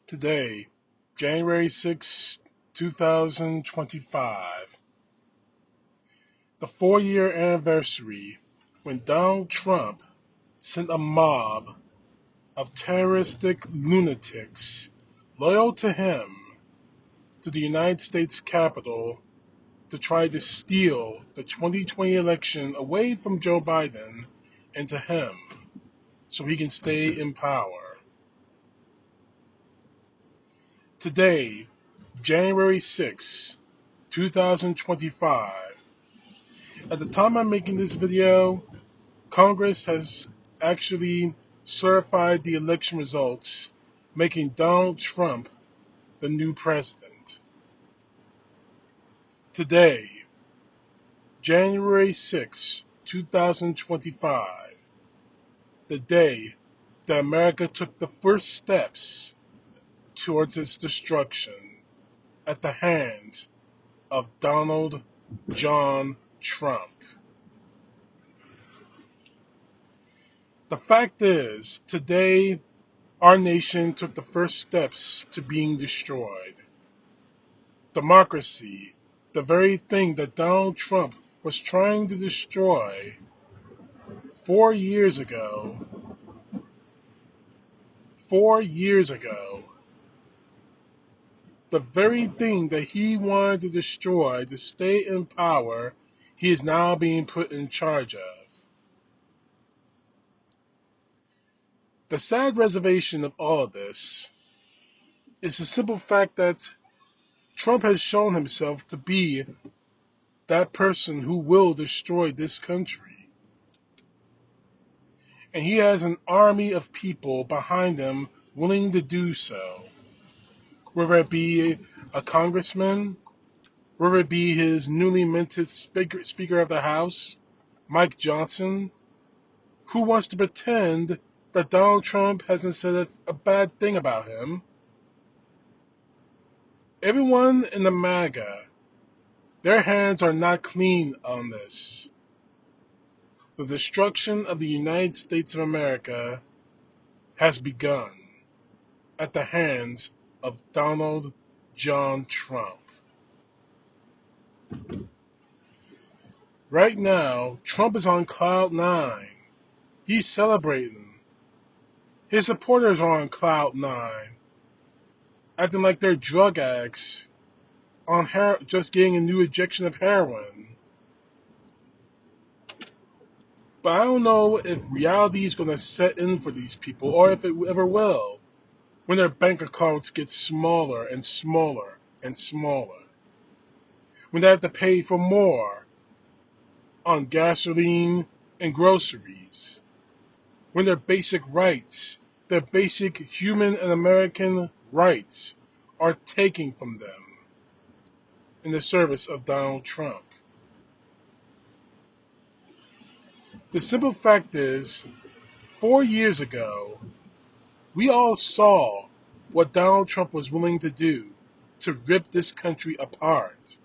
Today, January 6, 2025, the 4-year anniversary when Donald Trump sent a mob of terroristic lunatics loyal to him to the United States Capitol to try to steal the 2020 election away from Joe Biden and to him so he can stay in power. Today, January 6, 2025, at the time I'm making this video, Congress has actually certified the election results, making Donald Trump the new president. Today, January 6, 2025, the day that America took the first steps towards its destruction at the hands of Donald John Trump. The fact is, today our nation took the first steps to being destroyed. Democracy, the very thing that Donald Trump was trying to destroy 4 years ago. 4 years ago, the very thing that he wanted to destroy to stay in power, he is now being put in charge of. The sad reservation of all of this is the simple fact that Trump has shown himself to be that person who will destroy this country. And he has an army of people behind him willing to do so. Whether it be a congressman, whether it be his newly minted Speaker of the House, Mike Johnson, who wants to pretend that Donald Trump hasn't said a bad thing about him. Everyone in the MAGA, their hands are not clean on this. The destruction of the United States of America has begun at the hands of Donald John Trump. Right now, Trump is on cloud nine. He's celebrating. His supporters are on cloud nine, acting like they're drug addicts on just getting a new injection of heroin. But I don't know if reality is going to set in for these people, or if it ever will, when their bank accounts get smaller and smaller and smaller. When they have to pay for more on gasoline and groceries. When their basic rights, their basic human and American rights, are taken from them in the service of Donald Trump. The simple fact is, 4 years ago, we all saw what Donald Trump was willing to do to rip this country apart.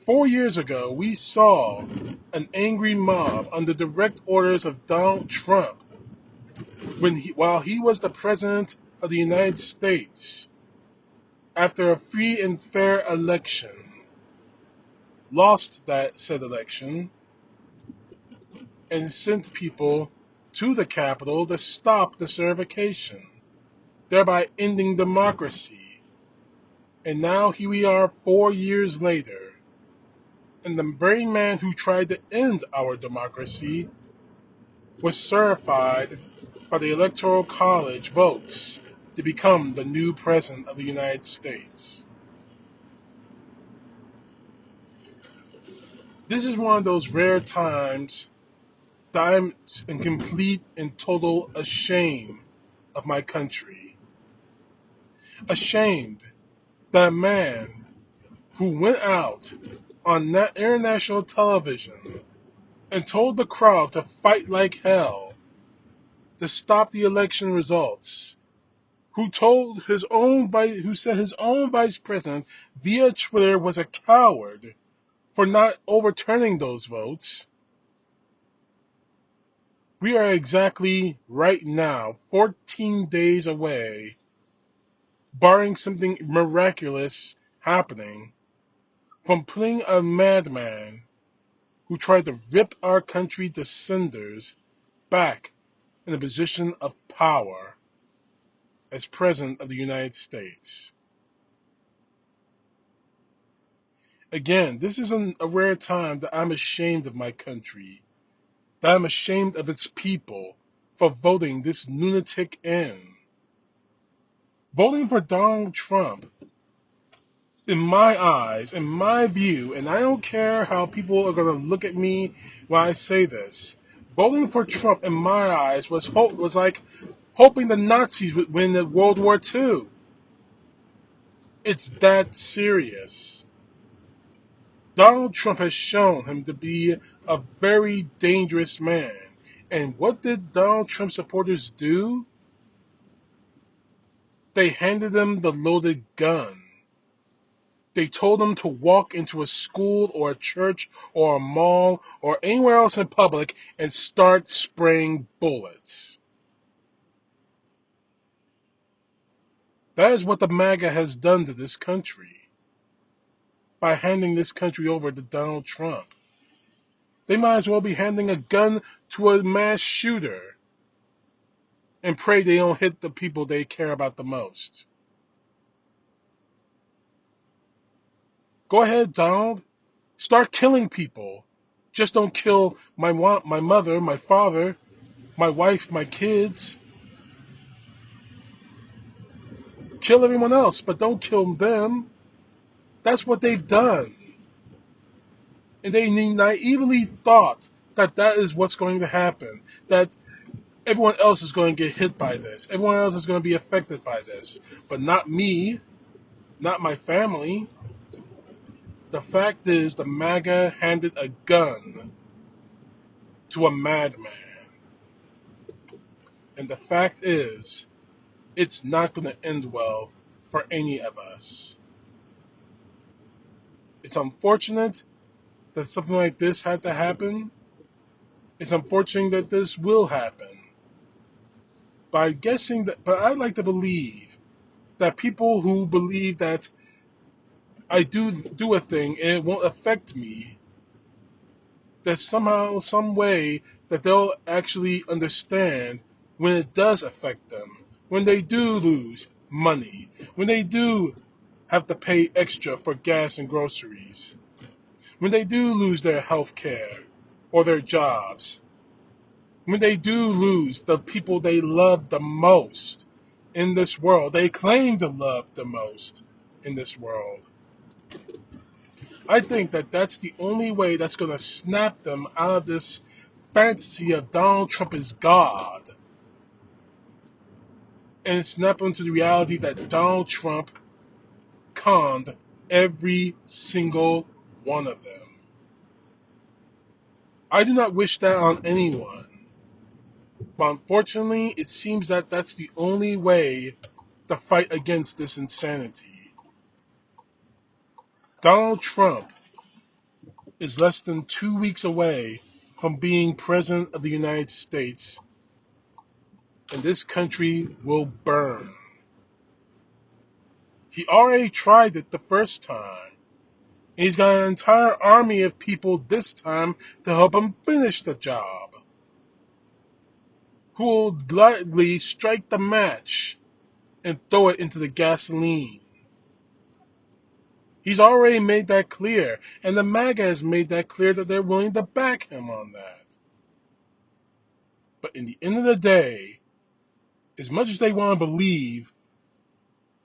4 years ago, we saw an angry mob under direct orders of Donald Trump while he was the President of the United States, after a free and fair election, lost that said election, and sent people to the Capitol to stop the certification, thereby ending democracy. And now here we are 4 years later, and the very man who tried to end our democracy was certified by the Electoral College votes to become the new President of the United States. This is one of those rare times that I'm in complete and total ashamed of my country. Ashamed that a man who went out on international television and told the crowd to fight like hell to stop the election results, who said his own vice president via Twitter was a coward for not overturning those votes. We are exactly right now 14 days away barring something miraculous happening, from putting a madman who tried to rip our country to cinders back in a position of power as President of the United States. Again, this is a rare time that I'm ashamed of my country, that I'm ashamed of its people for voting this lunatic in. Voting for Donald Trump, in my eyes, in my view, and I don't care how people are going to look at me when I say this, voting for Trump, in my eyes, was like hoping the Nazis would win World War II. It's that serious. Donald Trump has shown him to be a very dangerous man. And what did Donald Trump supporters do? They handed him the loaded gun. They told him to walk into a school or a church or a mall or anywhere else in public and start spraying bullets. That is what the MAGA has done to this country by handing this country over to Donald Trump. They might as well be handing a gun to a mass shooter and pray they don't hit the people they care about the most. Go ahead, Donald. Start killing people. Just don't kill my mother, my father, my wife, my kids. Kill everyone else, but don't kill them. That's what they've done. And they naively thought that that is what's going to happen. That everyone else is going to get hit by this. Everyone else is going to be affected by this. But not me, not my family. The fact is, the MAGA handed a gun to a madman. And the fact is, it's not going to end well for any of us. It's unfortunate that something like this had to happen. It's unfortunate that this will happen. But I'd like to believe that people who believe that I do a thing and it won't affect me, that somehow, some way, that they'll actually understand when it does affect them. When they do lose money. When they do have to pay extra for gas and groceries. When they do lose their health care or their jobs. When they do lose the people they love the most in this world, they claim to love the most in this world. I think that that's the only way that's going to snap them out of this fantasy of Donald Trump is God and snap them to the reality that Donald Trump conned every single one of them. I do not wish that on anyone. But unfortunately, it seems that that's the only way to fight against this insanity. Donald Trump is less than 2 weeks away from being President of the United States, and this country will burn. He already tried it the first time. And he's got an entire army of people this time to help him finish the job, who will gladly strike the match and throw it into the gasoline. He's already made that clear, and the MAGA has made that clear that they're willing to back him on that. But in the end of the day, as much as they want to believe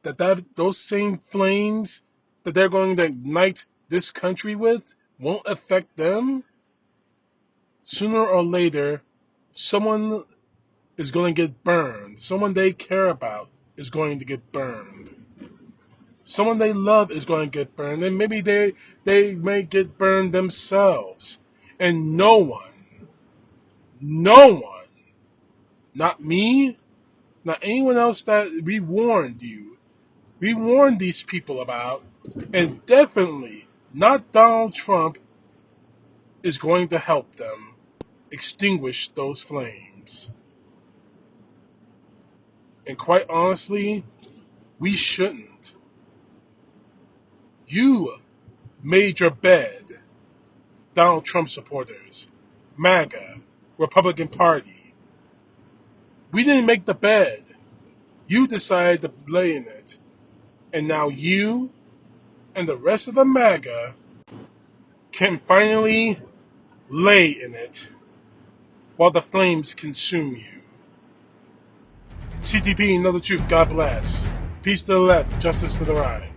that those same flames that they're going to ignite this country with won't affect them, sooner or later, someone is going to get burned. Someone they care about is going to get burned. Someone they love is going to get burned, and maybe they may get burned themselves. And no one, not me, not anyone else that we warned these people about, and definitely not Donald Trump, is going to help them extinguish those flames. And quite honestly, We shouldn't. You made your bed, Donald Trump supporters, MAGA, Republican Party. We didn't make the bed. You decided to lay in it. And now you and the rest of the MAGA can finally lay in it while the flames consume you. CTP, know the truth. God bless. Peace to the left, justice to the right.